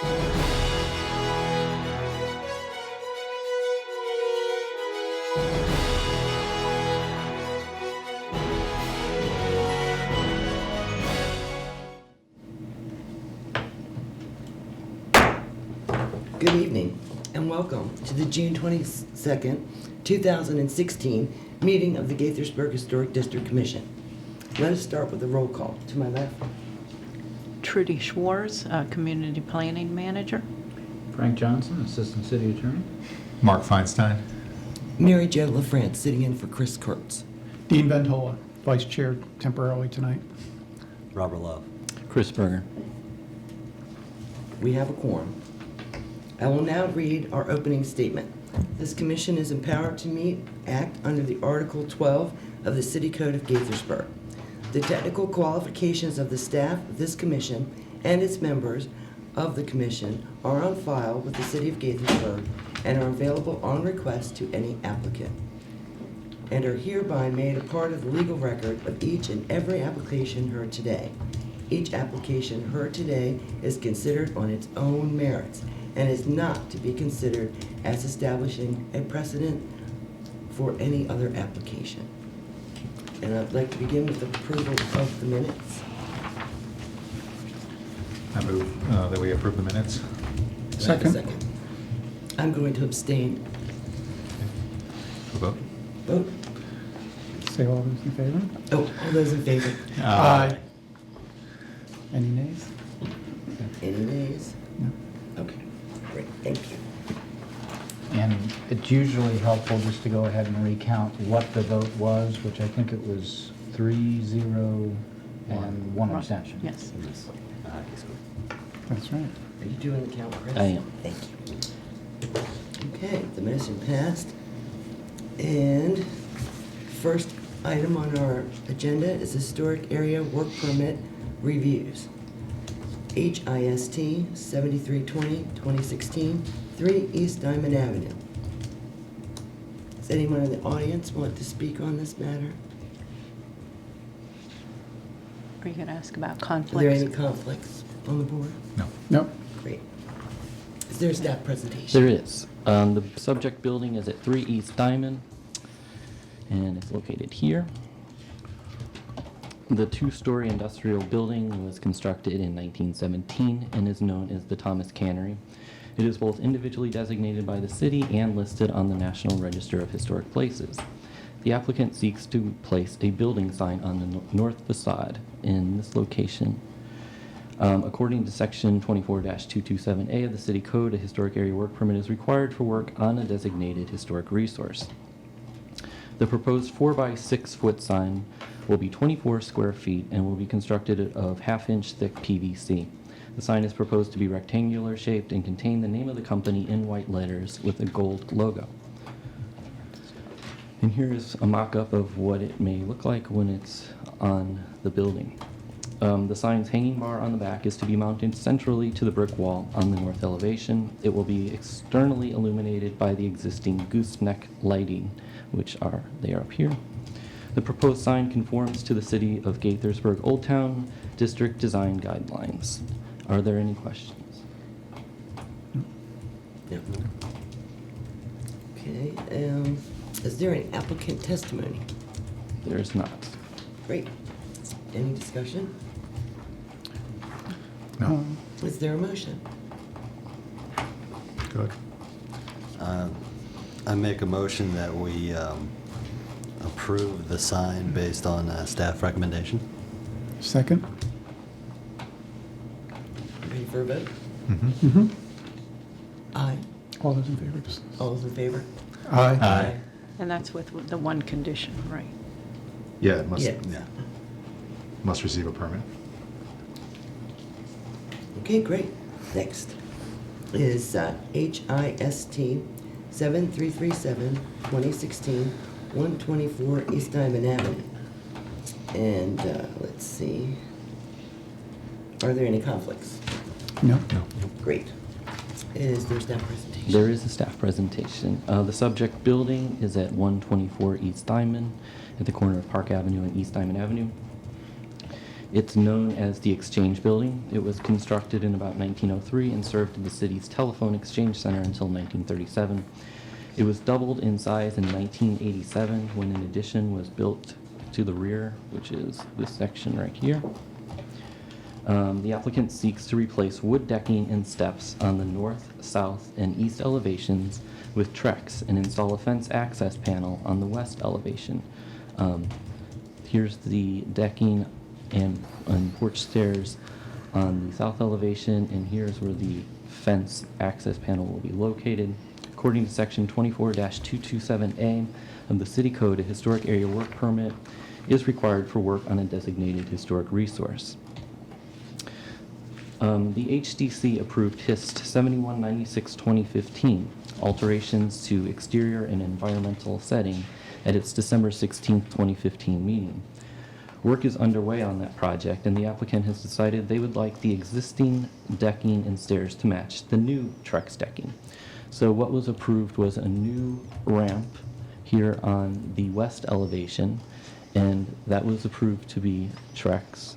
Good evening and welcome to the June 22nd, 2016 meeting of the Gaithersburg Historic District Commission. Let us start with a roll call. To my left, Trudy Schwartz, Community Planning Manager. Frank Johnson, Assistant City Attorney. Mark Feinstein. Mary Jo LaFrance sitting in for Chris Kurtz. Dean Ventola, Vice Chair temporarily tonight. Robert Love. Chris Berger. We have a quorum. I will now read our opening statement. This commission is empowered to act under the Article 12 of the City Code of Gaithersburg. The technical qualifications of the staff of this commission and its members of the commission are on file with the City of Gaithersburg and are available on request to any applicant, and are hereby made a part of the legal record of each and every application heard today. Each application heard today is considered on its own merits and is not to be considered as establishing a precedent for any other application. And I'd like to begin with approval of the minutes. I move that we approve the minutes. Second. I'm going to abstain. Vote. Vote. Say all those in favor? Oh, all those in favor? Aye. Any nays? Any nays? No. Okay, great, thank you. And it's usually helpful just to go ahead and recount what the vote was, which I think it was 3-0 and one abstention. Yes. That's right. Are you doing the count, Chris? I am. Thank you. Okay, the motion passed. And first item on our agenda is Historic Area Work Permit Reviews. HIST 7320-2016, 3 East Diamond Avenue. Does anyone in the audience want to speak on this matter? Are you going to ask about Are there conflicts? any conflicts on the board? No. Nope. Great. Is there a staff presentation? There is. The subject building is at 3 East Diamond, and it's located here. The two-story industrial building was constructed in 1917 and is known as the Thomas Cannery. It is both individually designated by the city and listed on the National Register of Historic Places. The applicant seeks to place a building sign on the north facade in this location. According to Section 24-227A of the City Code, a historic area work permit is required for work on a designated historic resource. The proposed 4-by-6 foot sign will be 24 square feet and will be constructed of half-inch thick PVC. The sign is proposed to be rectangular shaped and contain the name of the company in white letters with a gold logo. And here is a mock-up of what it may look like when it's on the building. The sign's hanging bar on the back is to be mounted centrally to the brick wall on the north elevation. It will be externally illuminated by the existing gooseneck lighting, which they are up here. The proposed sign conforms to the City of Gaithersburg Old Town District Design Guidelines. Are there any questions? No. Okay, is there an applicant testimony? There is not. Great. Any discussion? No. Is there a motion? Good. I make a motion that we approve the sign based on staff recommendation. Second. Ready for a vote? Mm-hmm. Aye. All those in favor? Just- All those in favor? Aye. Aye. And that's with the one condition, right? Yeah, it must, Yeah. must receive a permit. Okay, great. Next is HIST 7337-2016, 124 East Diamond Avenue. And let's see. Are there any conflicts? No. No. Great. Is there staff presentation? There is a staff presentation. The subject building is at 124 East Diamond at the corner of Park Avenue and East Diamond Avenue. It's known as the Exchange Building. It was constructed in about 1903 and served the city's telephone exchange center until 1937. It was doubled in size in 1987 when an addition was built to the rear, which is this section right here. The applicant seeks to replace wood decking and steps on the north, south, and east elevations with Trex and install a fence access panel on the west elevation. Here's the decking and porch stairs on the south elevation, and here's where the fence access panel will be located. According to section 24-227A of the City Code, a historic area work permit is required for work on a designated historic resource. The HDC approved HIST 7196-2015, alterations to exterior and environmental setting at its December 16, 2015 meeting. Work is underway on that project, and the applicant has decided they would like the existing decking and stairs to match the new Trex decking. So what was approved was a new ramp here on the west elevation, and that was approved to be Trex.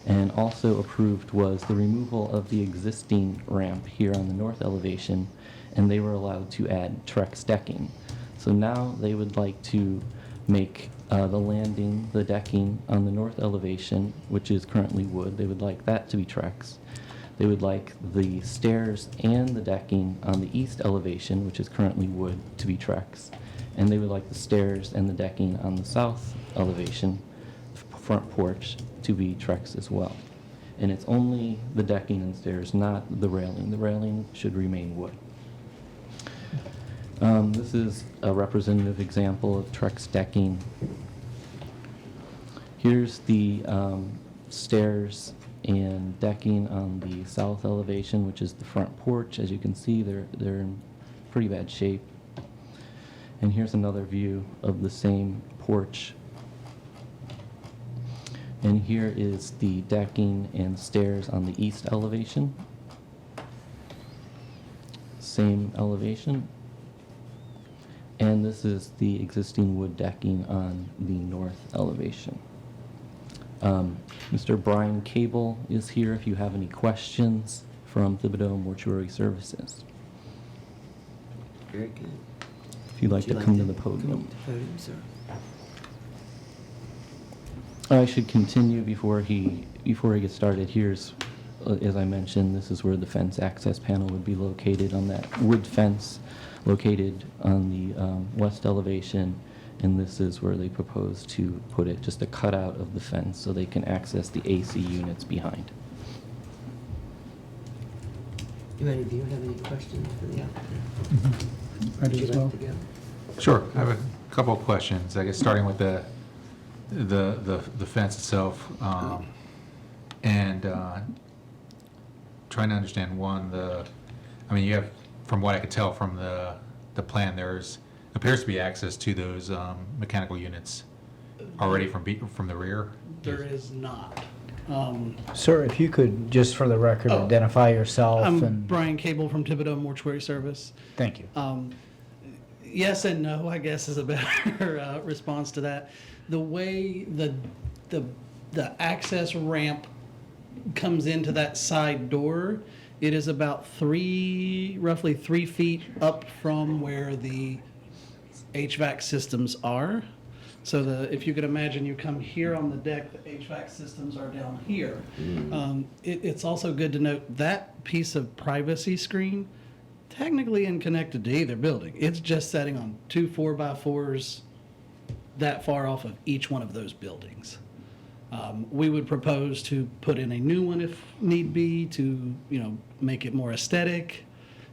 And also approved was the removal of the existing ramp here on the north elevation, and they were allowed to add Trex decking. So now they would like to make the landing, the decking on the north elevation, which is currently wood, they would like that to be Trex. They would like the stairs and the decking on the east elevation, which is currently wood, to be Trex. And they would like the stairs and the decking on the south elevation, front porch, to be Trex as well. And it's only the decking and stairs, not the railing. The railing should remain wood. This is a representative example of Trex decking. Here's the stairs and decking on the south elevation, which is the front porch. As you can see, they're in pretty bad shape. And here's another view of the same porch. And here is the decking and stairs on the east elevation. Same elevation. And this is the existing wood decking on the north elevation. Mr. Brian Cable is here if you have any questions from Thibodeau Mortuary Services. Very good. If you'd like Would to you come to the podium. Come to the podium, sir. I should continue before he gets started. Here's, as I mentioned, this is where the fence access panel would be located, on that wood fence located on the west elevation, and this is where they propose to put it, just a cutout of the fence so they can access the AC units behind. Do any of you have any questions for the applicant? I Would do you as like well. to go? Sure, I have a couple of questions, I guess starting with the fence itself, and trying to understand I mean, you have, from what I could tell from the plan, appears to be access to those mechanical units already from the rear. There is not. Sir, if you could, just for the record, Oh. identify yourself I'm and... Brian Cable from Thibodeau Mortuary Service. Thank you. Yes and no, I guess, is a better response to that. The way the access ramp comes into that side door, it is about roughly 3 feet up from where the HVAC systems are. So if you could imagine, you come here on the deck, the HVAC systems are down here. It's also good to note that piece of privacy screen technically isn't connected to either building. It's just setting on 2 4x4s that far off of each one of those buildings. We would propose to put in a new one if need be to, make it more aesthetic.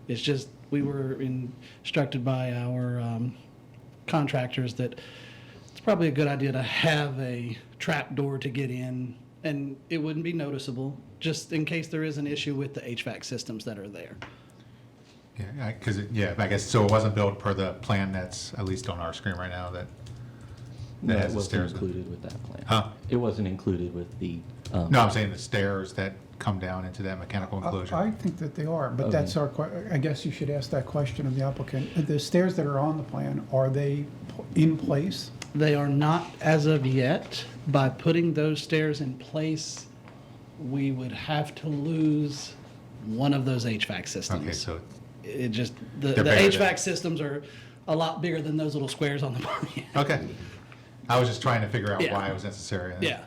It's just, we were instructed by our contractors that it's probably a good idea to have a trap door to get in, and it wouldn't be noticeable, just in case there is an issue with the HVAC systems that are there. Yeah, I guess, so it wasn't built per the plan that's at least on our screen right now that No, it has the wasn't stairs. included with that plan. Huh? It wasn't included with the... No, I'm saying the stairs that come down into that mechanical enclosure. I think that they are, but Okay. that's I guess you should ask that question of the applicant. The stairs that are on the plan, are they in place? They are not as of yet. By putting those stairs in place, we would have to lose one of those HVAC systems. Okay, so It just, the They're bigger than- HVAC systems are a lot bigger than those little squares on the plan. okay. I was just trying to figure out Yeah. why it was necessary. Yeah.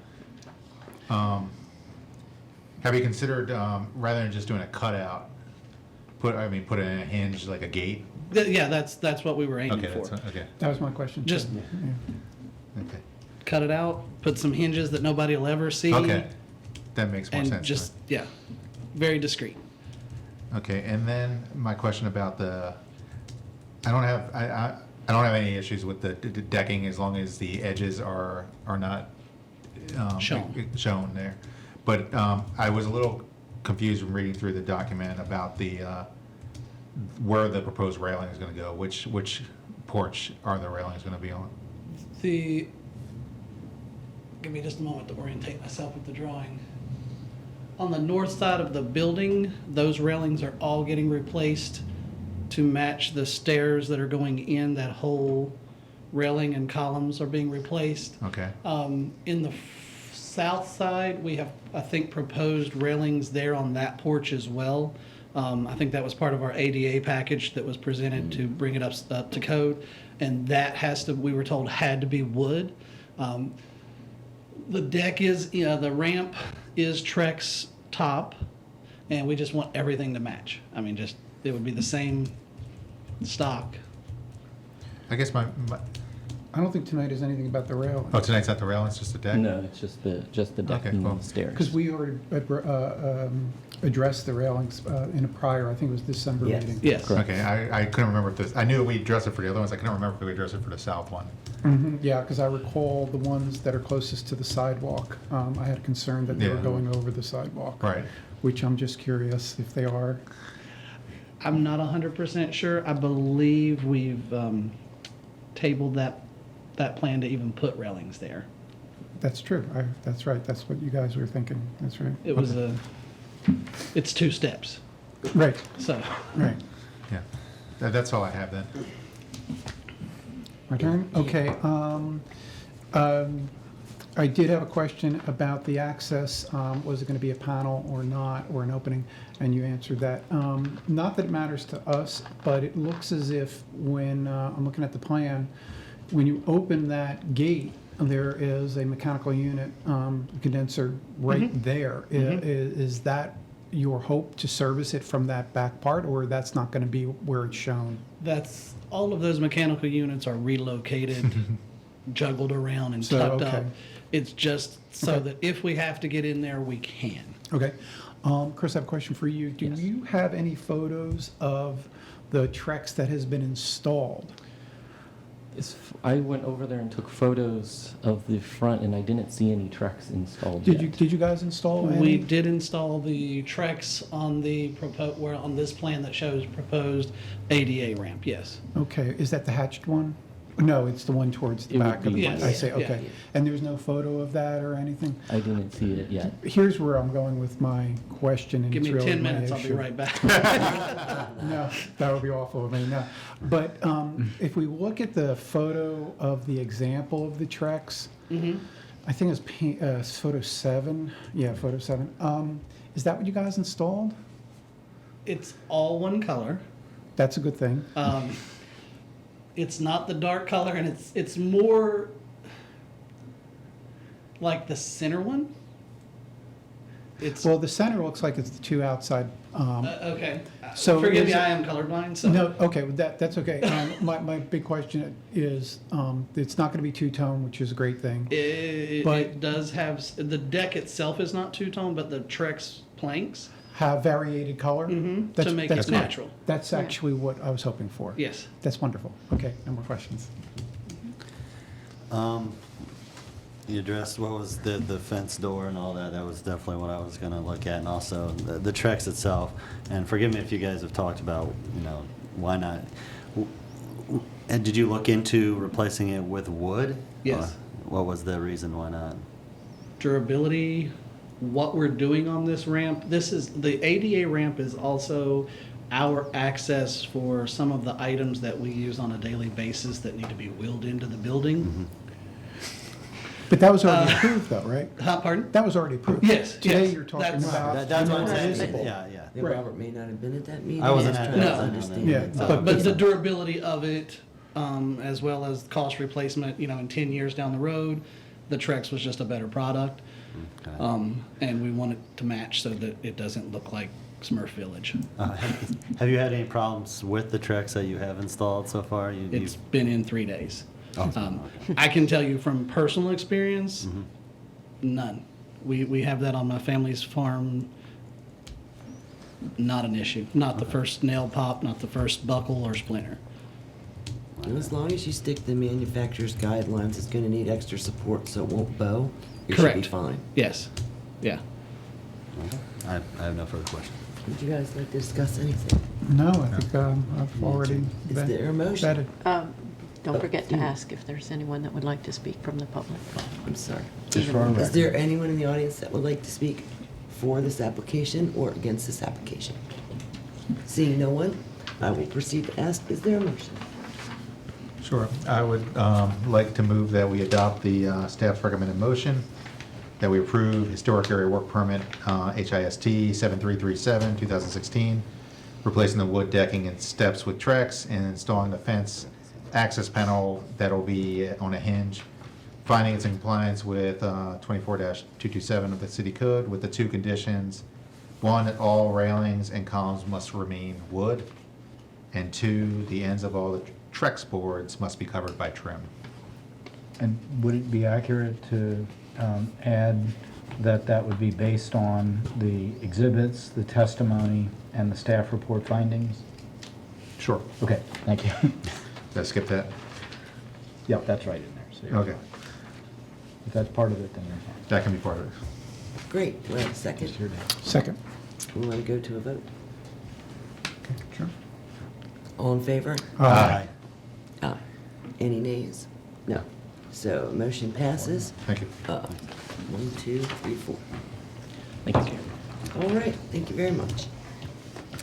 Have you considered, rather than just doing a cutout, put in a hinge like a gate? Yeah, that's what we were aiming Okay, for. that's, okay, That was my question. Just Yeah. okay. cut it out, put some hinges that nobody will ever see. Okay, that makes more And sense. just, yeah, very discreet. Okay, and then my question about I don't have any issues with the decking as long as the edges are not shown there. But I was a little confused when reading through the document about where the proposed railing is going to go. Which porch are the railings going to be on? Give me just a moment to orientate myself with the drawing. On the north side of the building, those railings are all getting replaced to match the stairs that are going in. That whole railing and columns are being replaced. Okay. In the south side, we have, I think, proposed railings there on that porch as well. I think that was part of our ADA package that was presented to bring it up to code. And that we were told, had to be wood. The deck is, the ramp is Trex top, and we just want everything to match. I mean, it would be the same stock. I guess my I don't think tonight is anything about the rail. tonight's not the railing, it's just the deck? No, it's just the decking cool. and the stairs. Because we already addressed the railings in a prior, I think it was December Yes. meeting. Yes. Correct. Okay, I couldn't remember if this, I knew we addressed it for the other ones, I couldn't remember if we addressed it for the south one. Yeah, because I recall the ones that are closest to the sidewalk, I had concern that they were Yeah. going over the sidewalk. Right. Which I'm just curious if they are. I'm not 100% sure. I believe we've tabled that plan to even put railings there. That's true. That's right. That's what you guys were thinking. That's right. It was it's 2 steps. Right, So, right. Yeah, that's all I have then. My turn? Okay. I did have a question about the access. Was it going to be a panel or not, or an opening? And you answered that. Not that it matters to us, but it looks as if when, I'm looking at the plan, when you open that gate, there is a mechanical unit, condenser right there. Is that your hope to service it from that back part, or that's not going to be where it's shown? that's all of those mechanical units are relocated, juggled around, and So, tucked okay. up. It's just so Okay. that if we have to get in there, we can. Okay. Chris, I have a question for you. Do Yes. you have any photos of the Trex that has been installed? I went over there and took photos of the front, and I didn't see any Trex installed Did yet. you guys install any? We did install the Trex on on this plan that shows proposed ADA ramp, yes. Okay, is that the hatched one? No, it's the one towards the It would back of be, the, yes. I say, Yeah. okay. And there's no photo of that or anything? I didn't see it yet. Here's where I'm going with my question, and Give it's me really 10 my minutes, I'll be issue. right back. No, that would be awful of me, no. But if we look at the photo of the example of the Trex, I think it's photo 7. Yeah, photo 7. Is that what you guys installed? It's all one color. That's a good thing. It's not the dark color, and it's more like the center one. It's Well, the center looks like it's the 2 outside. okay. So Forgive is me, it- I am colorblind. So No, okay, well, that's okay. My big question is, it's not going to be two-tone, which is a great thing. But- it does have the deck itself is not two-tone, but the Trex planks. Have variated color? To make it good. natural. That's actually what I was hoping for. Yes. That's wonderful. Okay, no more questions. You addressed what was the fence door and all that. That was definitely what I was going to look at, and also the Trex itself. And forgive me if you guys have talked about, why not. And did you look into replacing it with wood? Yes. Or what was the reason why not? Durability, what we're doing on this ramp. The ADA ramp is also our access for some of the items that we use on a daily basis that need to be wheeled into the building. But that was already approved though, right? Pardon? That was already approved. Yes, Today yes, you're talking that's- about. That's what I'm more saying, visible. yeah. Yeah, Right. Robert may not have been at that meeting. I wasn't He's at trying that. to No. understand. Yeah, But the durability of it, as well as cost replacement, in 10 years down the road, the Trex was just a better product. Okay. And we want it to match so that it doesn't look like Smurf Village. Have you had any problems with the Trex that you have installed so far? It's been in 3 days. Oh, I can tell you from personal experience, Mm-hmm. none. We have that on my family's farm. Not an issue. Not the first nail pop, not the first buckle or splinter. And as long as you stick to the manufacturer's guidelines, it's gonna need extra support so it won't bow. You should be Correct. fine. Yes. Yeah. I have no further questions. Would you guys like to discuss anything? No, I think I've already Is there a motion? vetted. Don't forget to ask if there's anyone that would like to speak from the public. I'm sorry. Just for our Is record. there anyone in the audience that would like to speak for this application or against this application? Seeing no one, I will proceed to ask, is there a motion? Sure. I would like to move that we adopt the staff's recommended motion, that we approve historic area work permit, HIST 7337, 2016, replacing the wood decking and steps with Trex and installing the fence access panel that'll be on a hinge, finding it's in compliance with 24-227 of the city code with the two conditions. One, that all railings and columns must remain wood, and two, the ends of all the Trex boards must be covered by trim. And would it be accurate to add that that would be based on the exhibits, the testimony, and the staff report findings? Sure. Okay, thank you. Did I skip that? Yep, that's right in there. So you're Okay, fine. If that's part of it, then you're fine. that can be part of it. Great, do I have a second? It's your day. Second. We want to go to a vote. Sure. All in favor? Aye. Aye. Any nays? No. So motion passes. Thank you. 1, 2, 3, 4. Thank you. All right, thank you very much.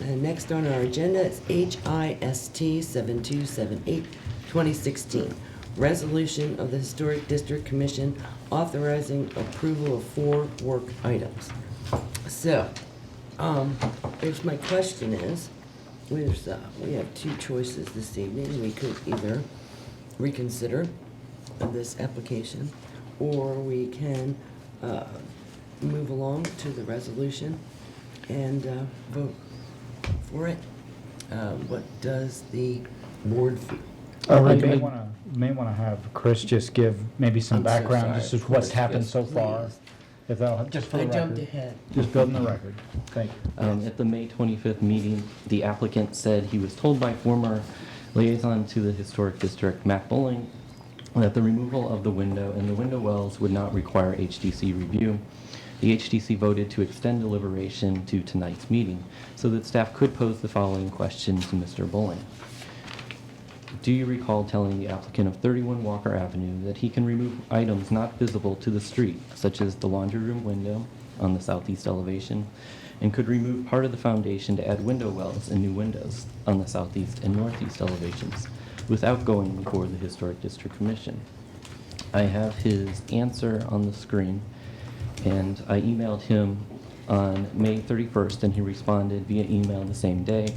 And next on our agenda is HIST 7278, 2016. Resolution of the Historic District Commission authorizing approval of 4 work items. So, here's my question is, we have 2 choices this evening. We could either reconsider this application, or we can move along to the resolution and vote for it. What does the board feel? You may want to have Chris just give maybe some I'm so background, sorry. just of what's Please, happened yes, so far. please. If that'll, just for the I record. jumped ahead. Just building the record. Thank you. At the May 25th meeting, the applicant said he was told by former liaison to the Historic District, Matt Bowling, that the removal of the window and the window wells would not require HDC review. The HDC voted to extend deliberation to tonight's meeting so that staff could pose the following question to Mr. Bowling. Do you recall telling the applicant of 31 Walker Avenue that he can remove items not visible to the street, such as the laundry room window on the southeast elevation, and could remove part of the foundation to add window wells and new windows on the southeast and northeast elevations without going before the Historic District Commission? I have his answer on the screen, and I emailed him on May 31st, and he responded via email the same day.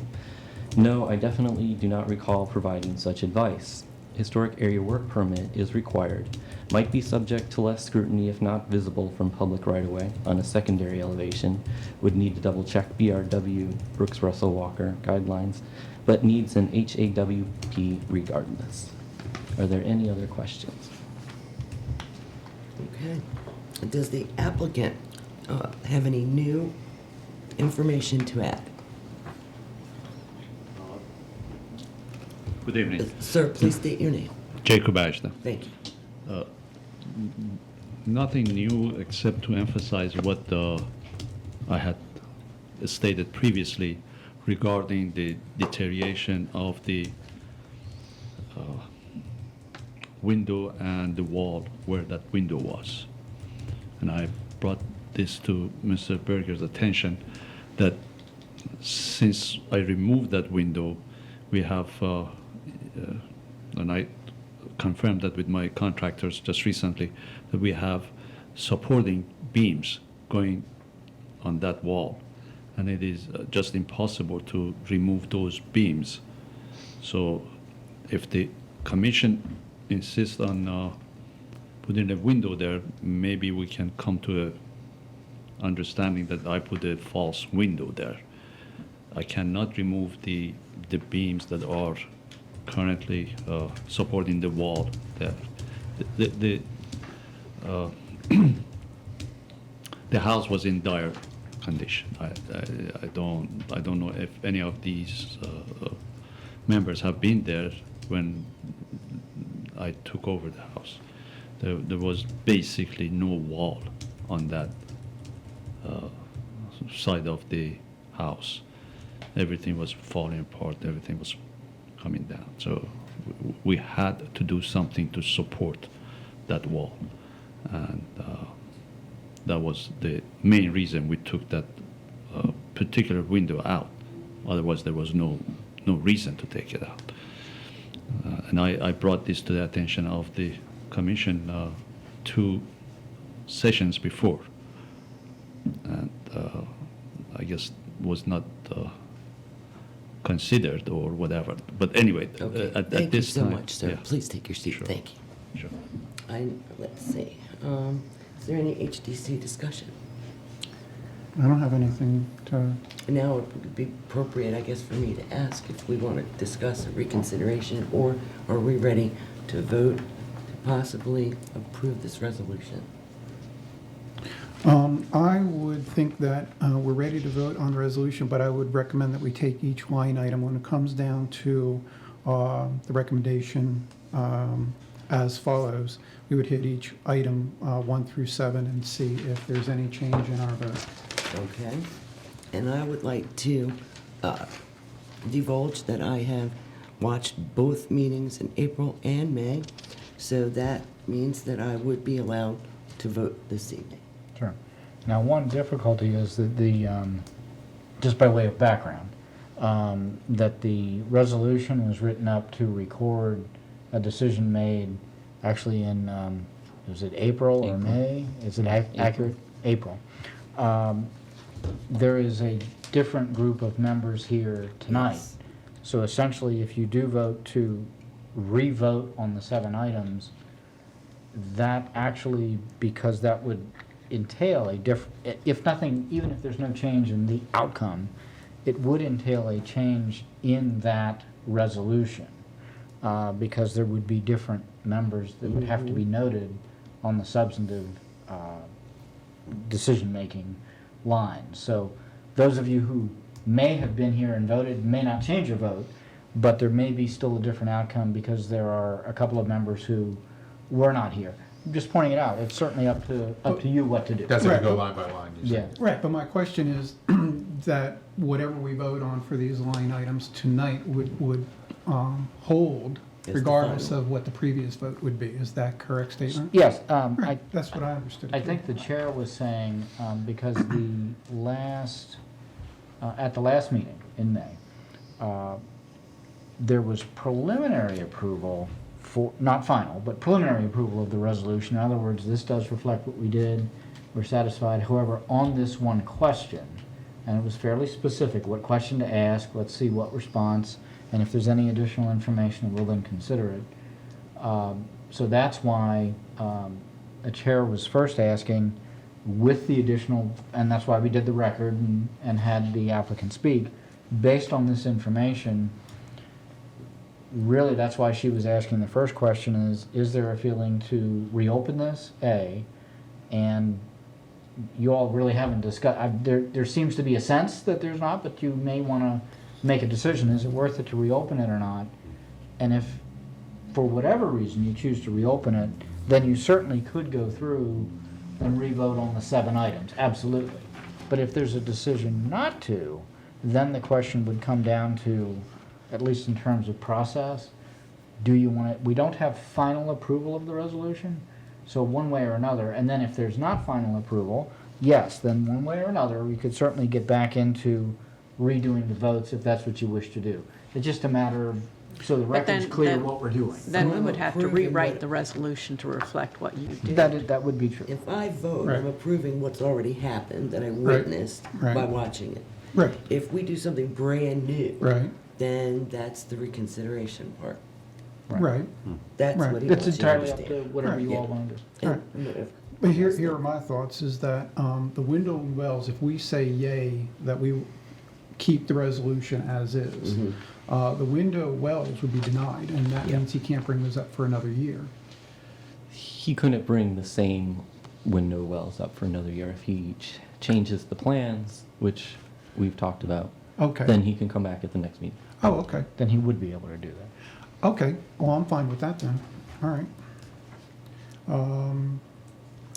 No, I definitely do not recall providing such advice. Historic area work permit is required, might be subject to less scrutiny if not visible from public right-of-way on a secondary elevation, would need to double-check BRW, Brooks Russell Walker guidelines, but needs an HAWP regardless. Are there any other questions? Okay. Does the applicant have any new information to add? Good evening. Sir, please state your name. Jacob Ashton. Thank you. Nothing new except to emphasize what I had stated previously regarding the deterioration of the window and the wall where that window was. And I brought this to Mr. Berger's attention that since I removed that window, we have, and I confirmed that with my contractors just recently, that we have supporting beams going on that wall, and it is just impossible to remove those beams. So if the commission insists on putting a window there, maybe we can come to a understanding that I put a false window there. I cannot remove the beams that are currently supporting the wall there. The house was in dire condition. I don't know if any of these members have been there when I took over the house. There was basically no wall on that side of the house. Everything was falling apart, everything was coming down. So we had to do something to support that wall. And that was the main reason we took that particular window out. Otherwise, there was no reason to take it out. And I brought this to the attention of the commission 2 sessions before. And I guess was not considered or whatever. But anyway, Okay, at thank you this so time. much, sir. yeah. Please take your seat. Sure. Thank you. Sure. Let's see, is there any HDC discussion? I don't have anything to, Now it would be appropriate, I guess, for me to ask if we want to discuss a reconsideration, or are we ready to vote to possibly approve this resolution? I would think that we're ready to vote on the resolution, but I would recommend that we take each line item when it comes down to the recommendation as follows. We would hit each item 1 through 7 and see if there's any change in our vote. Okay, and I would like to divulge that I have watched both meetings in April and May, so that means that I would be allowed to vote this evening. Sure. Now, one difficulty is that just by way of background, that the resolution was written up to record a decision made actually in, was it April or May? Is it accurate? April. There is a different group of members here tonight. Yes. So essentially, if you do vote to re-vote on the 7 items, that actually, because that would entail a if nothing, even if there's no change in the outcome, it would entail a change in that resolution, because there would be different members that would have to be noted on the substantive decision-making line. So those of you who may have been here and voted may not change your vote, but there may be still a different outcome because there are a couple of members who were not here. I'm just pointing it out. It's certainly up to you what to do. That's if Right. you go line by line. you Yeah. say. Right, but my question is that whatever we vote on for these line items tonight would hold As the regardless final. of what the previous vote would be. Is that a correct statement? Yes, Right, that's what I understood. I think the chair was saying, because at the last meeting in May, there was preliminary approval for, not final, but preliminary approval of the resolution. In other words, this does reflect what we did. We're satisfied. However, on this one question, and it was fairly specific, what question to ask, let's see what response, and if there's any additional information, we'll then consider it. So that's why the chair was first asking with the additional, and that's why we did the record and had the applicant speak. Based on this information, really that's why she was asking the first question is there a feeling to reopen this, A, and you all really haven't discussed, there seems to be a sense that there's not, but you may want to make a decision, is it worth it to reopen it or not? And if, for whatever reason, you choose to reopen it, then you certainly could go through and re-vote on the 7 items, absolutely. But if there's a decision not to, then the question would come down to, at least in terms of process, do you want it, we don't have final approval of the resolution, so one way or another, and then if there's not final approval, yes, then one way or another, we could certainly get back into redoing the votes if that's what you wish to do. It's just a matter of so the record's then- clear then- what we're doing. Then we I'm would have to approving rewrite what- the resolution to reflect what you did. That would be true. If I vote, Right. I'm approving what's already happened that I witnessed Right. by watching it. Right, If we do something brand new, right, then that's the reconsideration part. right. That's Right. what he It's wants you to entirely up to understand. whatever Right. you all want to do. And whatever. But here are my thoughts, is that the window and wells, if we say yay, that we keep the resolution as is, the window wells would be denied, and that Yeah. means he can't bring those up for another year. He couldn't bring the same window wells up for another year. If he changes the plans, which we've talked about, Okay. then he can come back at the next meeting. Oh, okay, Then he would be able to do that. okay. Well, I'm fine with that then. All right.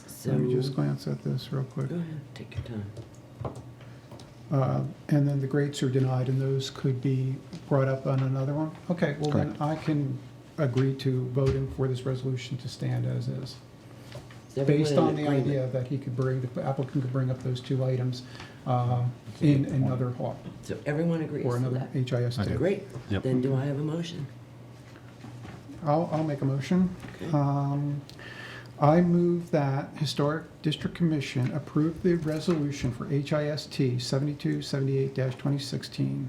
So, Let me just glance at this real quick. go ahead, take your time. And then the grates are denied, and those could be brought up on another one? Okay, well then Correct. I can agree to voting for this resolution to stand as is. Is everyone Based in on the agreement? idea that he could bring, the applicant could bring up those two items in another law, So everyone agrees or to another that? HIS2. Great. Yep. Then do I have a motion? I'll make a motion. Okay. I move that Historic District Commission approve the resolution for HIST 7278-2016,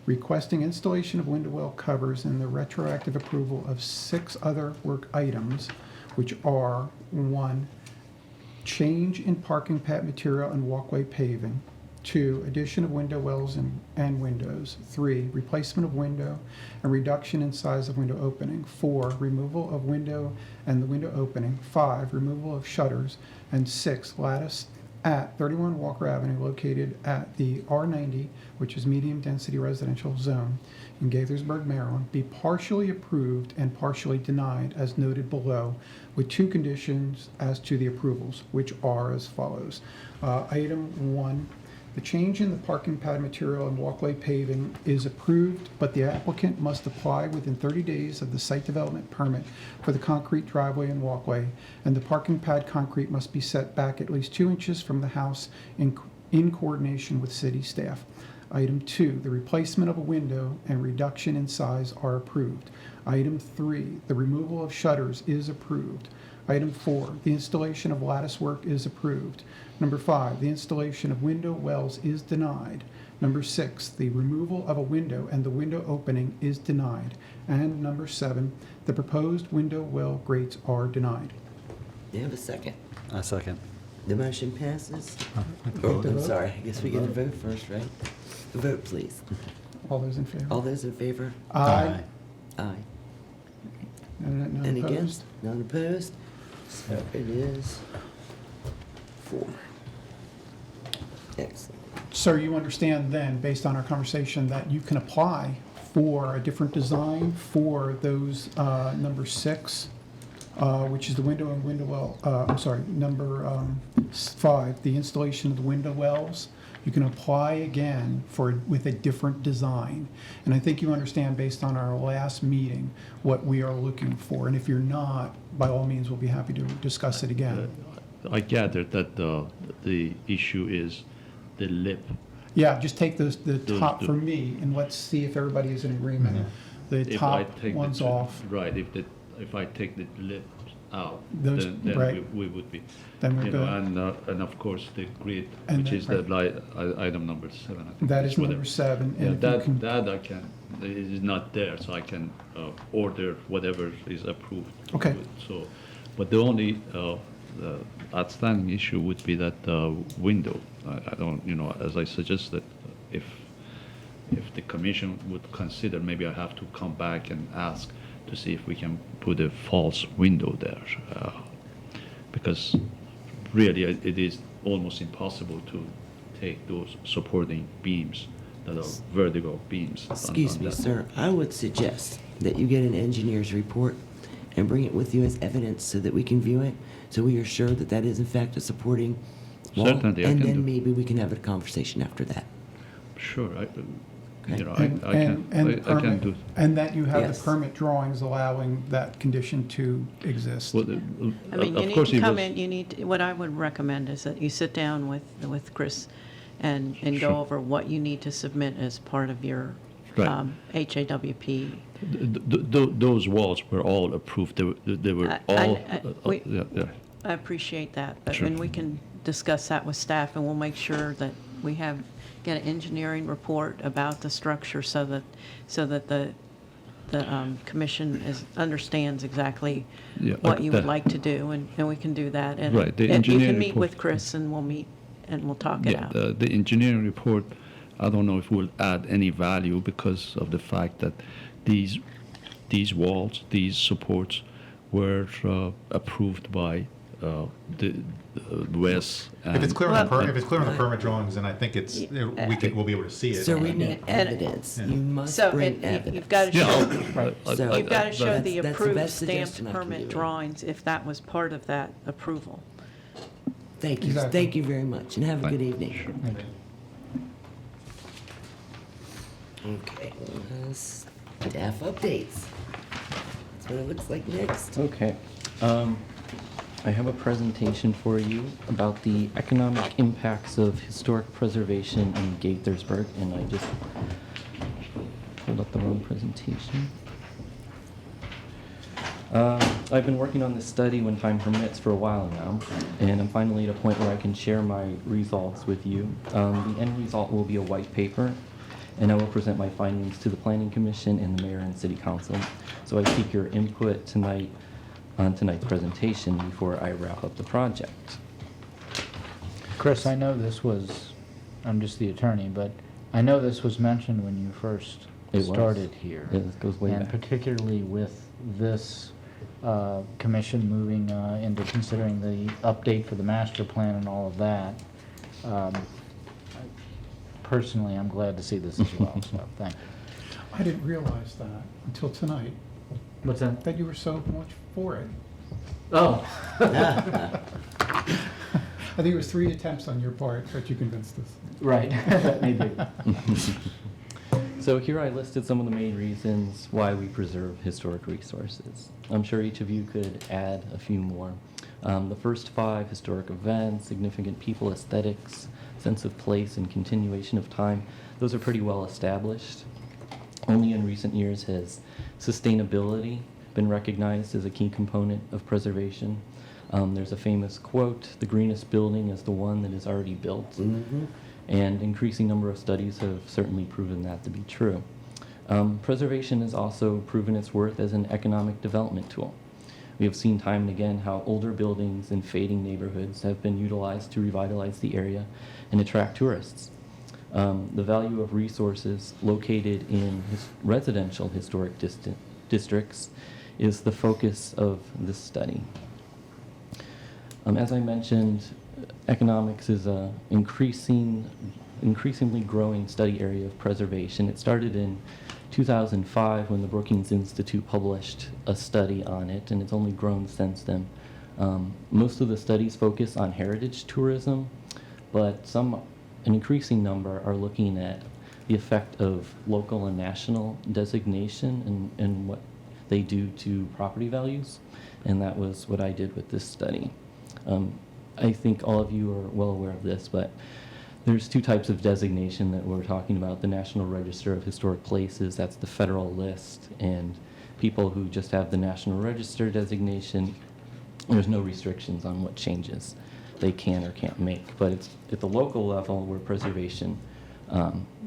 requesting installation of window well covers and the retroactive approval of 6 other work items, which are: 1, change in parking pad material and walkway paving; 2, addition of window wells and windows; 3, replacement of window and reduction in size of window opening; 4, removal of window and the window opening; 5, removal of shutters; and 6, lattice at 31 Walker Avenue, located at the R90, which is medium-density residential zone in Gaithersburg, Maryland, be partially approved and partially denied as noted below, with 2 conditions as to the approvals, which are as follows. Item 1, the change in the parking pad material and walkway paving is approved, but the applicant must apply within 30 days of the site development permit for the concrete driveway and walkway, and the parking pad concrete must be set back at least 2 inches from the house in coordination with city staff. Item 2, the replacement of a window and reduction in size are approved. Item 3, the removal of shutters is approved. Item 4, the installation of lattice work is approved. Number 5, the installation of window wells is denied. Number 6, the removal of a window and the window opening is denied. And number 7, the proposed window well grates are denied. Do you have a second? A second. The motion passes? Vote Oh, to I'm vote? sorry, I guess we get to vote first, right? Vote, please. All those in favor? All those in favor? Aye. Aye. None And opposed? against? None opposed? So it is 4. Excellent. So you understand then, based on our conversation, that you can apply for a different design for those, number 6, which is the window and window well, number 5, the installation of the window wells. You can apply again with a different design. And I think you understand, based on our last meeting, what we are looking for. And if you're not, by all means, we'll be happy to discuss it again. I gather that the issue is the lip. Yeah, just take the top the- for me, and let's see if everybody is in agreement. The If I top take one's the, off, Right, if I take the lip out, Those- then right. we would be. then we're You know, good. and of course, the grid, And which then- is the item number 7, I think. That is whatever. number 7, Yeah, and if you that, can, that I can, it is not there, so I can order whatever is approved. Okay. So, but the only the outstanding issue would be that window. I don't, as I suggested, if the commission would consider, maybe I have to come back and ask to see if we can put a false window there. Because really, it is almost impossible to take those supporting beams that are vertical beams. Excuse on me, that. sir. I would suggest that you get an engineer's report and bring it with you as evidence so that we can view it, so we are sure that that is in fact a supporting wall. Certainly, I And can then do. maybe we can have a conversation after that. Sure, I and can do. and that you have Yes. the permit drawings allowing that condition to exist. Well, I mean, you of need course to it come was- in, what I would recommend is that you sit down with Chris and Sure. go over what you need to submit as part of your Right. HAWP. Those walls were all approved. They were all. Yeah. I appreciate that, but, Sure. and we can discuss that with staff, and we'll make sure that we get an engineering report about the structure so that the commission understands exactly Yeah, what you would the- like to do, and we can do that. And Right, the and you engineering can meet report- with Chris, and we'll meet, and we'll talk it Yeah, out. the engineering report, I don't know if will add any value because of the fact that these walls, these supports were approved by the Wes. If it's clear on the Well- if it's clear on the permit drawings, then I think we'll be able to see it. So we need And- evidence. You must So bring you've evidence. got to Yeah, show, So- you've got to show the That's the approved best stamped suggestion I can permit do. drawings if that was part of that approval. Thank you. Exactly. Thank you very much, and have a Right. good evening. Okay, staff updates. That's what it looks like next. Okay. I have a presentation for you about the economic impacts of historic preservation in Gaithersburg, and I just pulled up the wrong presentation. I've been working on this study when time permits for a while now, and I'm finally at a point where I can share my results with you. The end result will be a white paper, and I will present my findings to the Planning Commission and the Mayor and City Council. So I seek your input tonight on tonight's presentation before I wrap up the project. Chris, I know this was, I'm just the attorney, but I know this was mentioned when you first It was. started here. Yeah, this goes way And back. particularly with this commission moving into considering the update for the master plan and all of that. Personally, I'm glad to see this as well, so thank you. I didn't realize that until tonight, What's that? that you were so much for it. Oh. I think it was 3 attempts on your part, but you convinced us. Right, maybe. So here I listed some of the main reasons why we preserve historic resources. I'm sure each of you could add a few more. The first 5, historic events, significant people, aesthetics, sense of place, and continuation of time, those are pretty well established. Only in recent years has sustainability been recognized as a key component of preservation. There's a famous quote, "The greenest building is the one that is already built." Mm-hmm. And increasing number of studies have certainly proven that to be true. Preservation has also proven its worth as an economic development tool. We have seen time and again how older buildings in fading neighborhoods have been utilized to revitalize the area and attract tourists. The value of resources located in residential historic districts is the focus of this study. As I mentioned, economics is an increasingly growing study area of preservation. It started in 2005 when the Brookings Institute published a study on it, and it's only grown since then. Most of the studies focus on heritage tourism, but an increasing number are looking at the effect of local and national designation and what they do to property values, and that was what I did with this study. I think all of you are well aware of this, but there's 2 types of designation that we're talking about. The National Register of Historic Places, that's the federal list, and people who just have the National Register designation, there's no restrictions on what changes they can or can't make. But it's at the local level where preservation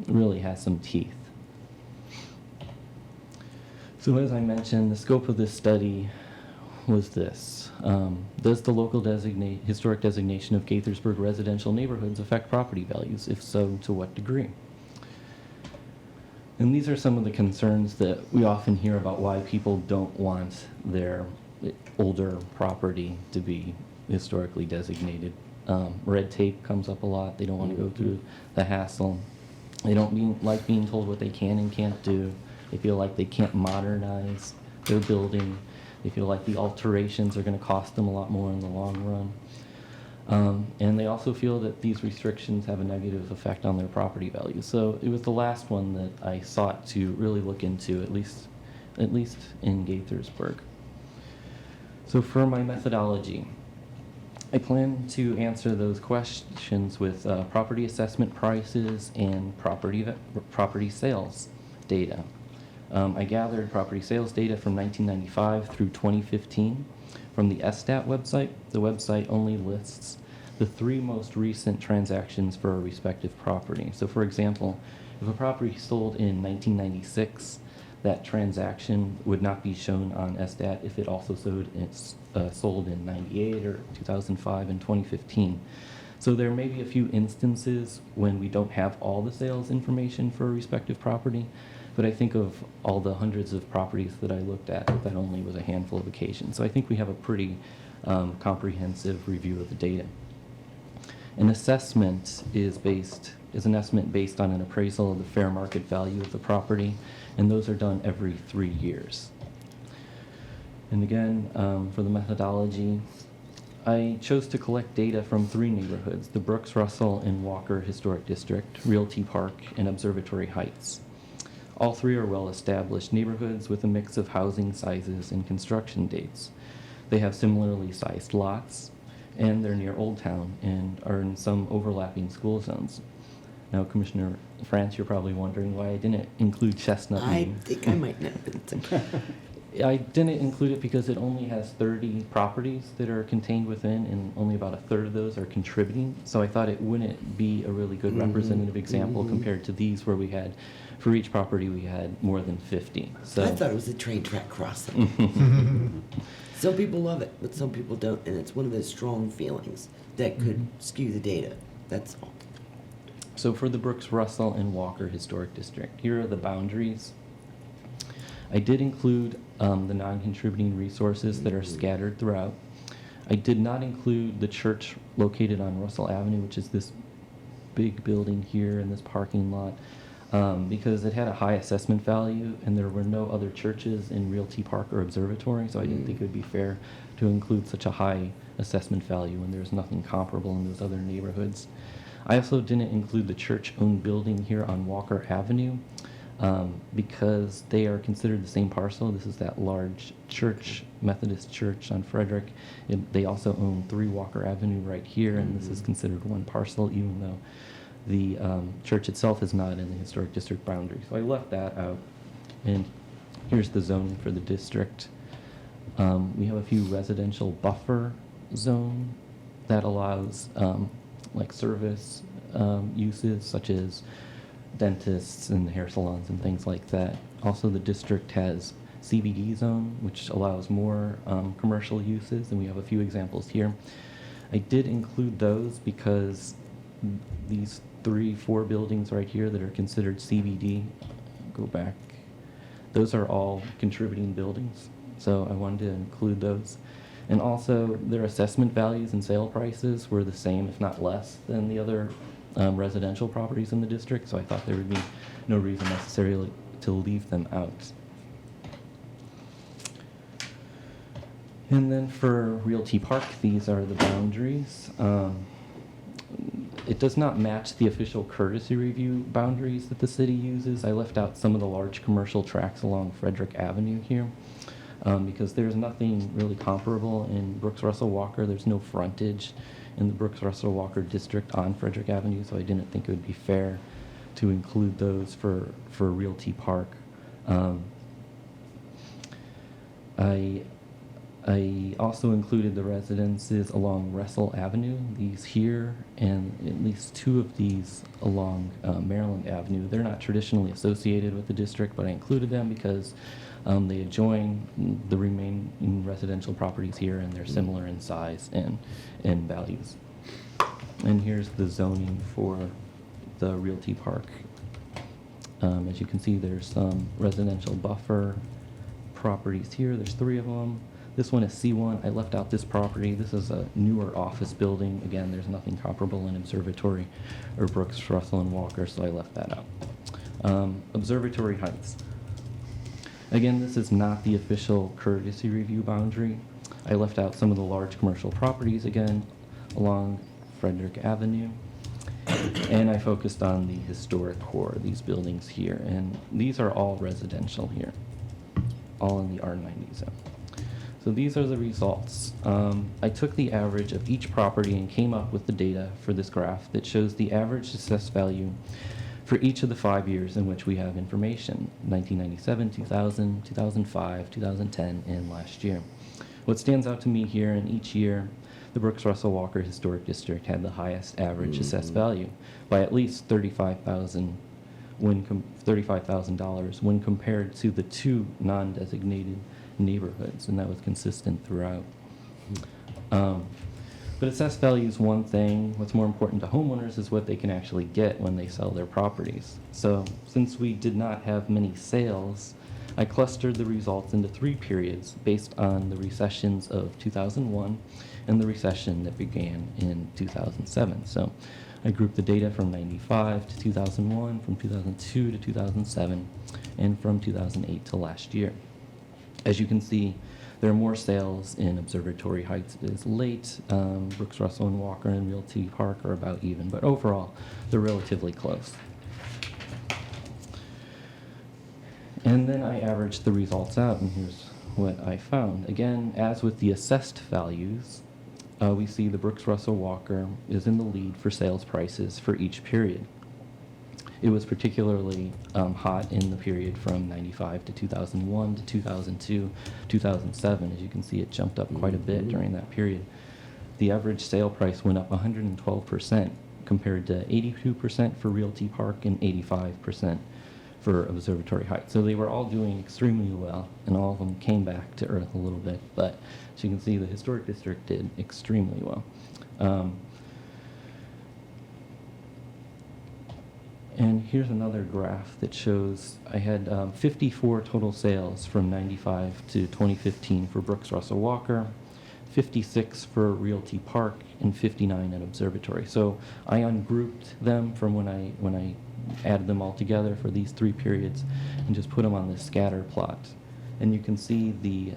really has some teeth. So as I mentioned, the scope of this study was this. Does the local historic designation of Gaithersburg residential neighborhoods affect property values? If so, to what degree? And these are some of the concerns that we often hear about why people don't want their older property to be historically designated. Red tape comes up a lot. They don't want to go through the hassle. They don't like being told what they can and can't do. They feel like they can't modernize their building. They feel like the alterations are going to cost them a lot more in the long run. And they also feel that these restrictions have a negative effect on their property value. So it was the last one that I sought to really look into, at least in Gaithersburg. So for my methodology, I plan to answer those questions with property assessment prices and property sales data. I gathered property sales data from 1995 through 2015 from the SSTAT website. The website only lists the 3 most recent transactions for a respective property. So for example, if a property sold in 1996, that transaction would not be shown on SSTAT if it also sold in 98 or 2005 and 2015. So there may be a few instances when we don't have all the sales information for a respective property, but I think of all the hundreds of properties that I looked at, that only was a handful of occasions. So I think we have a pretty comprehensive review of the data. An assessment is an estimate based on an appraisal of the fair market value of the property, and those are done every 3 years. And again, for the methodology, I chose to collect data from 3 neighborhoods: the Brooks, Russell, and Walker Historic District, Realty Park, and Observatory Heights. All 3 are well-established neighborhoods with a mix of housing sizes and construction dates. They have similarly sized lots, and they're near Old Town and are in some overlapping school zones. Now, Commissioner France, you're probably wondering why I didn't include Chestnut I Lane. think I might know, but it's okay. I didn't include it because it only has 30 properties that are contained within, and only about a third of those are contributing. So I thought it wouldn't be a really good representative example compared to these, where we had, for each property, we had more than 50. So I thought it was a train track crossing. Some people love it, but some people don't, and it's one of those strong feelings that could skew the data. That's all. So for the Brooks, Russell, and Walker Historic District, here are the boundaries. I did include the non-contributing resources that are scattered throughout. I did not include the church located on Russell Avenue, which is this big building here in this parking lot, because it had a high assessment value and there were no other churches in Realty Park or Observatory, so I didn't think it would be fair to include such a high assessment value when there's nothing comparable in those other neighborhoods. I also didn't include the church-owned building here on Walker Avenue because they are considered the same parcel. This is that large church, Methodist church on Frederick. They also own 3 Walker Avenue right here, and this is considered one parcel, even though the church itself is not in the historic district boundary. So I left that out. And here's the zoning for the district. We have a few residential buffer zone that allows like service uses such as dentists and hair salons and things like that. Also, the district has CBD zone, which allows more commercial uses, and we have a few examples here. I did include those because these 3-4 buildings right here that are considered CBD, go back, those are all contributing buildings, so I wanted to include those. And also, their assessment values and sale prices were the same, if not less, than the other residential properties in the district, so I thought there would be no reason necessarily to leave them out. And then for Realty Park, these are the boundaries. It does not match the official courtesy review boundaries that the city uses. I left out some of the large commercial tracts along Frederick Avenue here because there's nothing really comparable in Brooks Russell Walker. There's no frontage in the Brooks Russell Walker district on Frederick Avenue, so I didn't think it would be fair to include those for Realty Park. I also included the residences along Russell Avenue, these here, and at least 2 of these along Maryland Avenue. They're not traditionally associated with the district, but I included them because they adjoin the remaining residential properties here, and they're similar in size and values. And here's the zoning for the Realty Park. As you can see, there's some residential buffer properties here. There's 3 of them. This one is C1. I left out this property. This is a newer office building. Again, there's nothing comparable in Observatory or Brooks, Russell, and Walker, so I left that out. Observatory Heights. Again, this is not the official courtesy review boundary. I left out some of the large commercial properties, again, along Frederick Avenue. And I focused on the historic core, these buildings here. And these are all residential here, all in the R90 zone. So these are the results. I took the average of each property and came up with the data for this graph that shows the average assessed value for each of the 5 years in which we have information: 1997, 2000, 2005, 2010, and last year. What stands out to me here, in each year, the Brooks Russell Walker Historic District had the highest average assessed value by at least $35,000 when compared to the 2 non-designated neighborhoods, and that was consistent throughout. But assessed value is one thing. What's more important to homeowners is what they can actually get when they sell their properties. So since we did not have many sales, I clustered the results into 3 periods based on the recessions of 2001 and the recession that began in 2007. So I grouped the data from 95 to 2001, from 2002 to 2007, and from 2008 to last year. As you can see, there are more sales in Observatory Heights as late. Brooks Russell and Walker and Realty Park are about even, but overall, they're relatively close. And then I averaged the results out, and here's what I found. Again, as with the assessed values, we see the Brooks Russell Walker is in the lead for sales prices for each period. It was particularly hot in the period from 95 to 2001 to 2002, 2007. As you can see, it jumped up quite a bit during that period. The average sale price went up 112% compared to 82% for Realty Park and 85% for Observatory Heights. So they were all doing extremely well, and all of them came back to earth a little bit. But as you can see, the Historic District did extremely well. And here's another graph that shows I had 54 total sales from 95 to 2015 for Brooks Russell Walker, 56 for Realty Park, and 59 at Observatory. So I ungrouped them from when I added them all together for these 3 periods and just put them on this scatter plot. And you can see the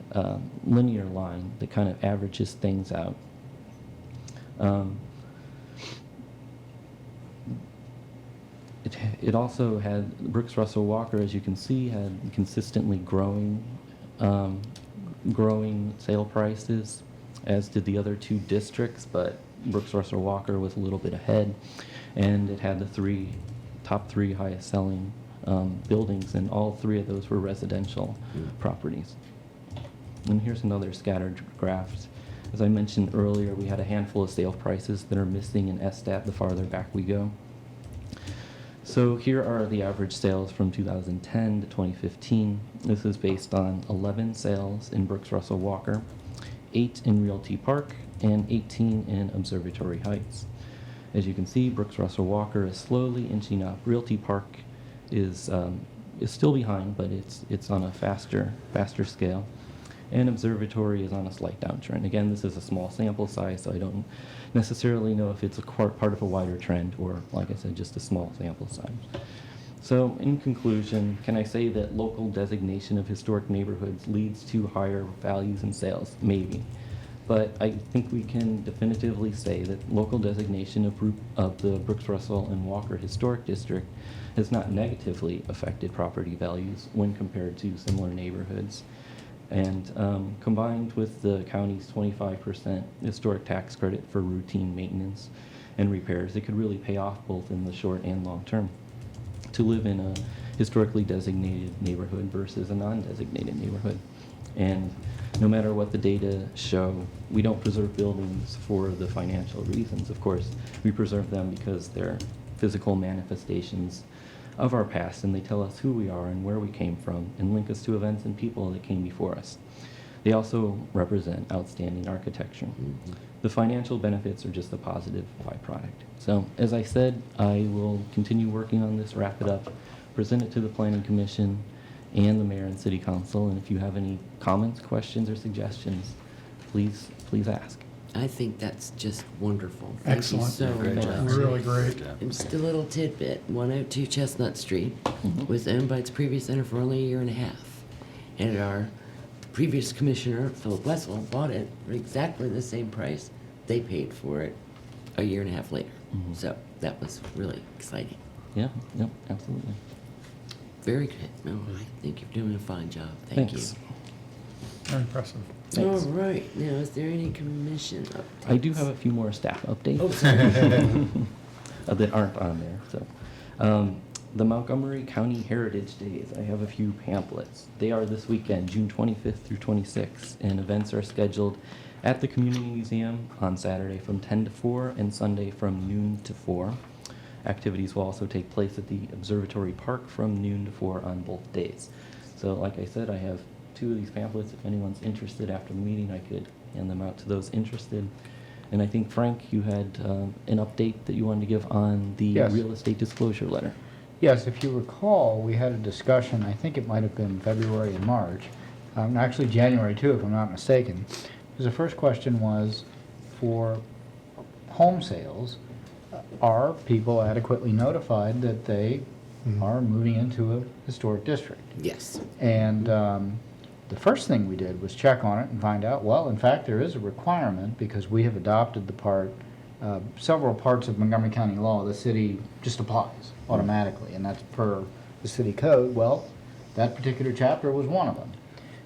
linear line that kind of averages things out. It also had Brooks Russell Walker, as you can see, had consistently growing sale prices, as did the other 2 districts, but Brooks Russell Walker was a little bit ahead, and it had the top 3 highest selling buildings, and all 3 of those were residential properties. And here's another scattered graph. As I mentioned earlier, we had a handful of sale prices that are missing in SStat the farther back we go. So here are the average sales from 2010 to 2015. This is based on 11 sales in Brooks Russell Walker, 8 in Realty Park, and 18 in Observatory Heights. As you can see, Brooks Russell Walker is slowly inching up. Realty Park is still behind, but it's on a faster scale. And Observatory is on a slight downtrend. Again, this is a small sample size, so I don't necessarily know if it's a part of a wider trend or, like I said, just a small sample size. So in conclusion, can I say that local designation of historic neighborhoods leads to higher values in sales? Maybe. But I think we can definitively say that local designation of the Brooks Russell and Walker Historic District has not negatively affected property values when compared to similar neighborhoods. And combined with the county's 25% historic tax credit for routine maintenance and repairs, it could really pay off both in the short and long term to live in a historically designated neighborhood versus a non-designated neighborhood. And no matter what the data show, we don't preserve buildings for the financial reasons. Of course, we preserve them because they're physical manifestations of our past, and they tell us who we are and where we came from and link us to events and people that came before us. They also represent outstanding architecture. The financial benefits are just a positive byproduct. So, as I said, I will continue working on this, wrap it up, present it to the Planning Commission and the Mayor and City Council, and if you have any comments, questions, or suggestions, please ask. I think that's just wonderful. Excellent. Thank you so Great much. job. Really great. And just a little tidbit, 102 Chestnut Street was owned by its previous owner for only a year and a half. And our previous commissioner, Philip Wessel, bought it for exactly the same price they paid for it a year and a half later. So that was really exciting. Yeah, yep, absolutely. Very good. No, I think you're doing a fine job. Thank Thanks. Very impressive. Thanks. All right. Now, is there any commission updates? I do have a few more staff updates. Oh, sorry. That aren't on there. So, The Montgomery County Heritage Days. I have a few pamphlets. They are this weekend, June 25th through 26th, and events are scheduled at the Community Museum on Saturday from 10 to 4 and Sunday from noon to 4. Activities will also take place at the Observatory Park from noon to 4 on both days. So like I said, I have 2 of these pamphlets. If anyone's interested after the meeting, I could hand them out to those interested. And I think, Frank, you had an update that you wanted to give on the Yes. real estate disclosure letter. Yes, if you recall, we had a discussion, I think it might have been February and March, actually January too, if I'm not mistaken. Because the first question was, for home sales, are people adequately notified that they are moving into a historic district? Yes. And the first thing we did was check on it and find out, well, in fact, there is a requirement because we have adopted the part, several parts of Montgomery County law, the city just applies automatically, and that's per the city code. Well, that particular chapter was one of them.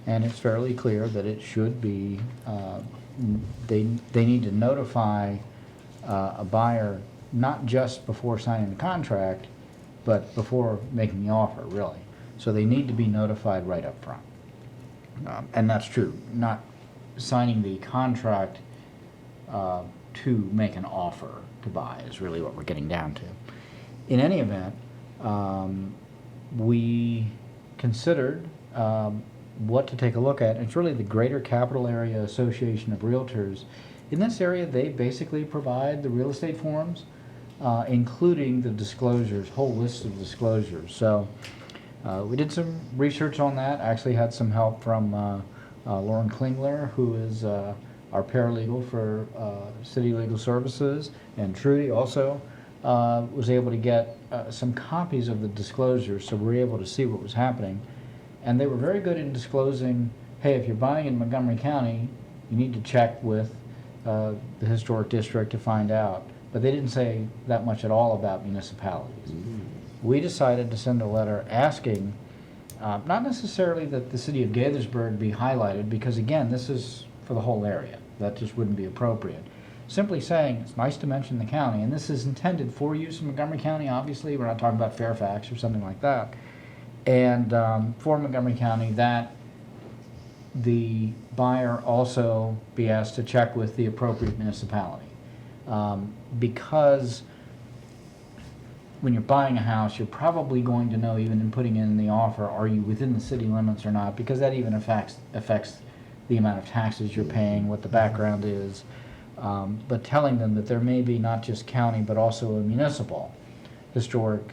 And it's fairly clear that it should be, they need to notify a buyer not just before signing the contract, but before making the offer, really. So they need to be notified right up front. And that's true, not signing the contract to make an offer to buy is really what we're getting down to. In any event, we considered what to take a look at. It's really the Greater Capital Area Association of Realtors. In this area, they basically provide the real estate forms, including the disclosures, whole list of disclosures. So we did some research on that. Actually had some help from Lauren Klingler, who is our paralegal for City Legal Services, and Trudy also was able to get some copies of the disclosures, so we were able to see what was happening. And they were very good in disclosing, hey, if you're buying in Montgomery County, you need to check with the historic district to find out. But they didn't say that much at all about municipalities. We decided to send a letter asking, not necessarily that the city of Gaithersburg be highlighted, because again, this is for the whole area. That just wouldn't be appropriate. Simply saying, it's nice to mention the county, and this is intended for use in Montgomery County, obviously. We're not talking about Fairfax or something like that. And for Montgomery County, that the buyer also be asked to check with the appropriate municipality. Because when you're buying a house, you're probably going to know, even in putting in the offer, are you within the city limits or not, because that even affects the amount of taxes you're paying, what the background is. But telling them that there may be not just county, but also a municipal historic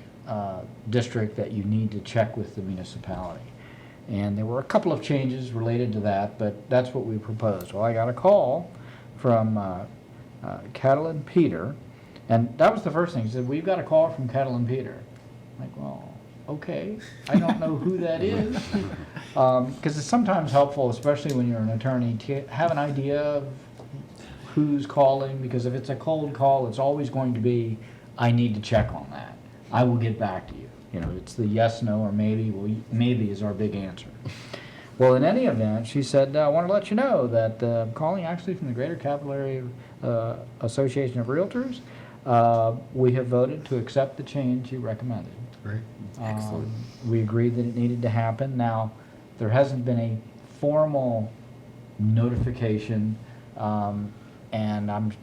district that you need to check with the municipality. And there were a couple of changes related to that, but that's what we proposed. Well, I got a call from Catalin Peter, and that was the first thing. He said, we've got a call from Catalin Peter. I'm like, well, okay. I don't know who that is. Because it's sometimes helpful, especially when you're an attorney, to have an idea of who's calling, because if it's a cold call, it's always going to be, I need to check on that. I will get back to you. You know, it's the yes, no, or maybe. Well, maybe is our big answer. Well, in any event, she said, I want to let you know that I'm calling actually from the Greater Capital Area Association of Realtors. We have voted to accept the change you recommended. Great. Excellent. We agreed that it needed to happen. Now, there hasn't been a formal notification, and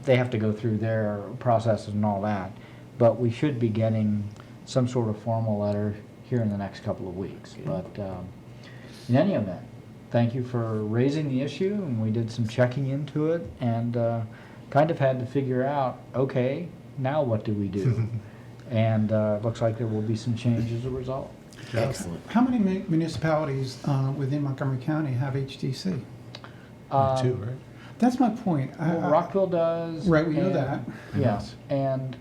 they have to go through their processes and all that. But we should be getting some sort of formal letter here in the next couple of weeks. But in any event, thank you for raising the issue, and we did some checking into it, and kind of had to figure out, okay, now what do we do? And it looks like there will be some change as a result. Excellent. How many municipalities within Montgomery County have HDC? 2, right? That's my point. Well, Rockville does. Right, we know and- that. Yes, and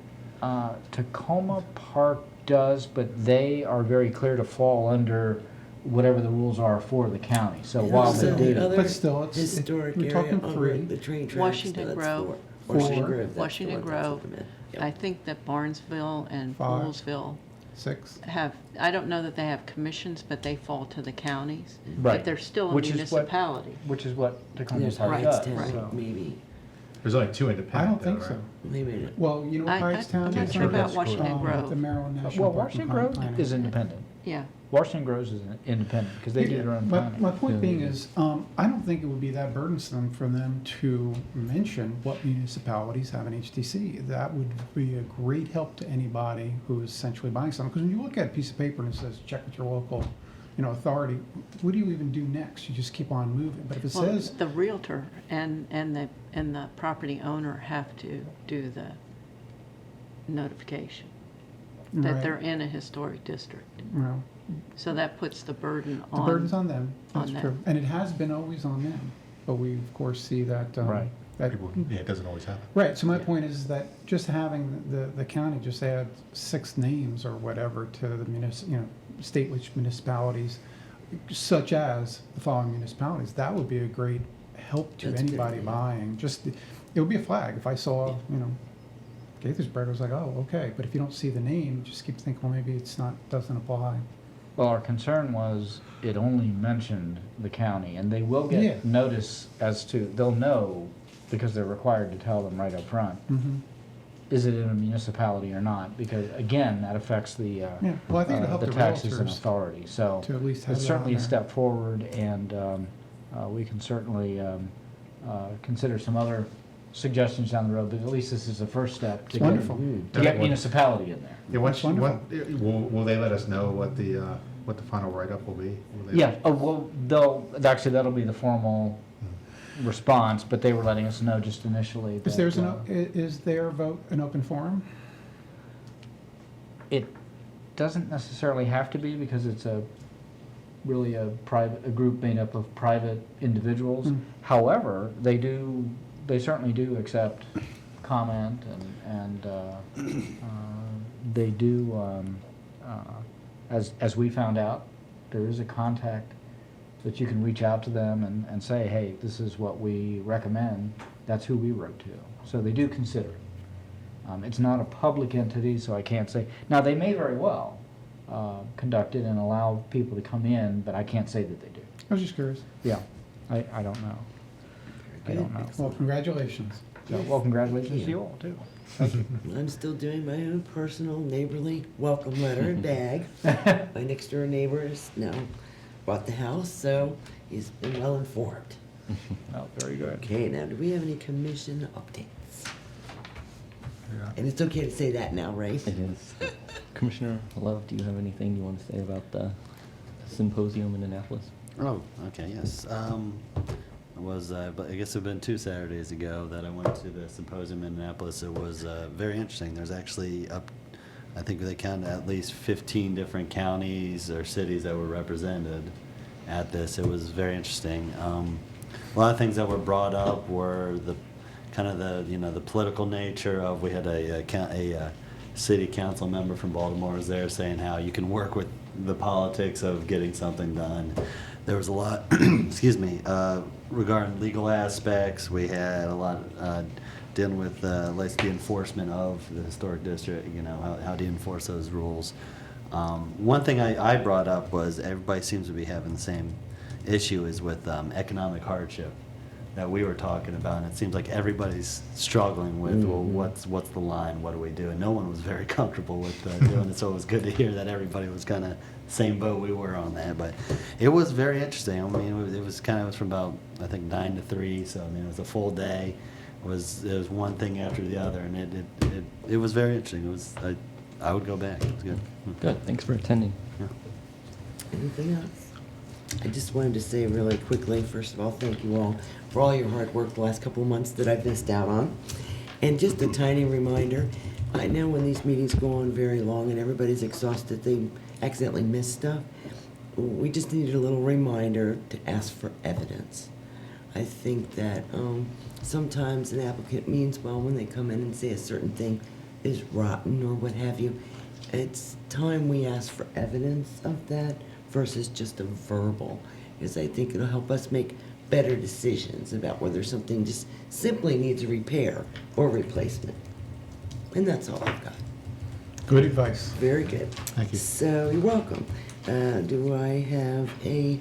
Tacoma Park does, but they are very clear to fall under whatever the rules are for the county. So while they Also, do, the other But still, it's- historic we're area talking on 3. the train tracks. Washington that's Grove. 4. Washington Four. Grove. that's the Washington one that's Grove. in the mid. Yep. I think that Barnesville and 5. Poolsville 6. have, I don't know that they have commissions, but they fall to the counties. Right. But they're still a Which is what- municipality. which is what Tacoma There's Park Right, does. Hightstown, so. maybe. There's only two I independent. don't think though, so. right? They made it. Well, you know what Hightstown I'm is? not sure about that's Washington The Grove. Maryland National Well, Park Washington and Grove Planning. is independent. Yeah. Washington Grove is independent, because they do their own My planning. point Yeah, being they do. is, I don't think it would be that burdensome for them to mention what municipalities have an HTC. That would be a great help to anybody who is essentially buying something. Because when you look at a piece of paper and it says, check with your local, authority, what do you even do next? You just keep on moving. But if it Well, says, the realtor and the property owner have to do the notification that Right. they're in a historic district. well, So that puts the burden the on. burden's on them, that's on them. true. And it has been always on them. But we, of course, see that, Right. that People, yeah, it doesn't always happen. Right, so my point is that just having the county just add 6 names or whatever to the statewide municipalities, such as the following municipalities, that would be a great help to That's a good anybody idea. buying. Just, it would be a flag. If I saw, Gaithersburg, I was like, oh, okay, but if you don't see the name, you just keep thinking, well, maybe it's not, doesn't apply. Well, our concern was it only mentioned the county, and they will Yeah. get notice as to, they'll know, because they're required to tell them right up front, is it in a municipality or not? Because, again, that affects the, Yeah, well, I think it'll help the the taxes and realtors authority, so. to at least have It's that on certainly a there. step forward, and we can certainly consider some other suggestions down the road, but at least this is the first step to It's wonderful. get municipality in there. Yeah, once, That's wonderful. will they let us know what the final write-up will be? Will they- Yeah, well, that'll be the formal response, but they were letting us know just initially Is that, is their vote an open forum? it doesn't necessarily have to be, because it's really a group made up of private individuals. Mm. However, they certainly do accept comment, and they do, as we found out, there is a contact that you can reach out to them and say, hey, this is what we recommend. That's who we wrote to. So they do consider it. It's not a public entity, so I can't say. Now, they may very well conduct it and allow people to come in, but I can't say that they do. I was just curious. Yeah, I don't know. I don't know. Well, congratulations. So, well, congratulations to you all, too. I'm still doing my own personal neighborly welcome letter and bag. My next door neighbor is now bought the house, so he's been well informed. Oh, very good. Okay, now do we have any commission updates? Yeah. And it's okay to say that now, right? It is. Commissioner Love, do you have anything you want to say about the symposium in Annapolis? Oh, okay, yes. But I guess it had been 2 Saturdays ago that I went to the symposium in Annapolis. It was very interesting. There's actually I think they counted at least 15 different counties or cities that were represented at this. It was very interesting. A lot of things that were brought up were the political nature of. We had a city council member from Baltimore was there saying how you can work with the politics of getting something done. There was a lot, regarding legal aspects. We had a lot dealing with the enforcement of the historic district. How do you enforce those rules? One thing I brought up was everybody seems to be having the same issue is with economic hardship that we were talking about, and it seems like everybody's struggling with, well, what's the line, what do we do? And no one was very comfortable with doing it, so it was good to hear that everybody was kind of same boat we were on that. But it was very interesting. I mean, it was from about, I think, 9 to 3, so I mean, it was a full day. It was one thing after the other, and it was very interesting. I would go back. It was good. Good, thanks for attending. Yeah. Anything else? I just wanted to say really quickly, first of all, thank you all for all your hard work the last couple of months that I've missed out on. And just a tiny reminder, I know when these meetings go on very long and everybody's exhausted, they accidentally miss stuff. We just needed a little reminder to ask for evidence. I think that sometimes an applicant means well when they come in and say a certain thing is rotten or what have you. It's time we ask for evidence of that versus just a verbal, because I think it'll help us make better decisions about whether something just simply needs a repair or replacement. And that's all I've got. Good advice. Very good. Thank you. So you're welcome. Do I have a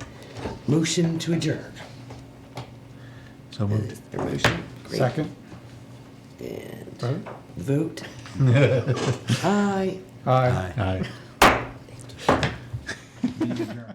motion to adjourn? So moved. Is there a motion? Great. Second? And vote. Aye. Aye. Aye. Meeting adjourned.